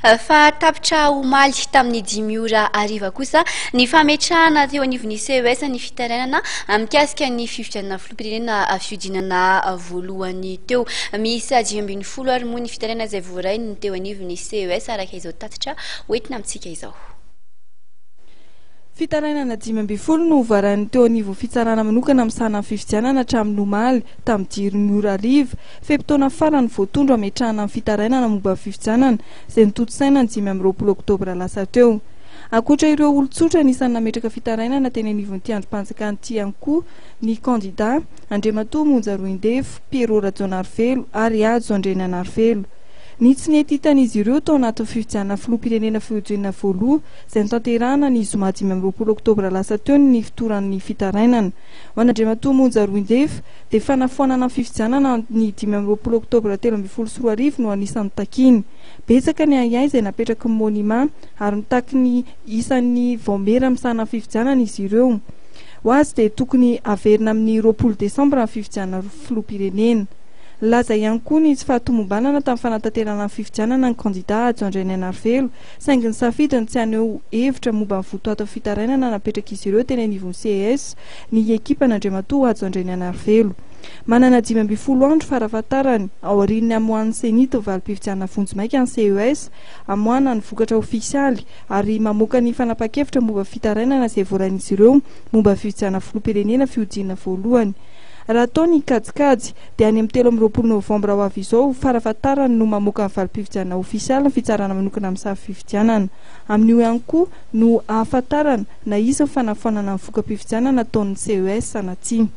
fa tapitra omaly tamin'ny 10 ora ariva kosa ny fametrahana teo anivon'ny CES ny fitarainana mikasika ny fifidianana filoham-pirenena fiodinana voalohany teo misy 10 ary moa ny fitarainana izay voarainy teo anivon'ny CES araka izao tatitra hoentina amintsika izao. Fitarainana 10 no varany teo anivon'ny fitsarana manokana amin'ny fifidianana hatramin'ny omaly tamin'ny 10 ora ariva fe-potoana farany voatondro ametrahana amin'ny fitarainana momba fifidianana izay nitotsaina ny 20 oktobra lasa teo. Ankoatra ireo olon-tsotra anisan'ny nametraka fitarainana teny anivon'ity androm-panjakana ity ihany koa ny kandida Andriamatoa Monja Roindefo, Pierrot Rajaonarivelo ary Adzo Andrenanarivelo. Ny tsy nentitan'izy ireo tao anaty fifidianana filoham-pirenena fiojena voaloha izay notanterahana ny zoma 15 oktobra lasa teo ny fitoran'ny fitarainana. Ho an'Andriamatoa Monja Roindefo dia fanafoanana ny fifidianana ny 15 oktobra 2024 no anisan'ny takiny. Betsaka ny aiay izay napetraka ny monima ary nitaky ny isan'ny vaomera misana fifidianana izy ireo. Ho azy dia tokony averina amin'ny 20 desambra ny fifidianana filoham-pirenena. Laza ihany koa ny tsy fahatomombanana tamin'ny fanatanterana ny fifidianana ny kandida Adzo Andrenanarivelo saingy ny safidiny tsy haneho hevitra momba ny votoato fitarainana napetraka izy ireo teny anivon'ny CES ny ekipan'Andriamatoa Adzo Andrenanarivelo. Manana 12 andro farafatarany ao aorian'ny amohan'ny senita valim-pifidianana vonjimaika ny CES amohana ny vokatra ofisialy ary mamoaka ny fanapa-kevitra momba fitarainana izay voarain'izy ireo momba fifidianana filoham-pirenena fiodinana voalohany. Raha atao ny kajikajy dia any amin'ny 13 novambra ho avy izao farafatarany no mamoaka ny valim-pifidianana ofisialy ny fitsarana manokana amin'ny sary fifidianana. Amin'io ihany koa no ahafantarana na iza ny fanafoanana ny voka-pifidianana ataon'ny CES sanatsia.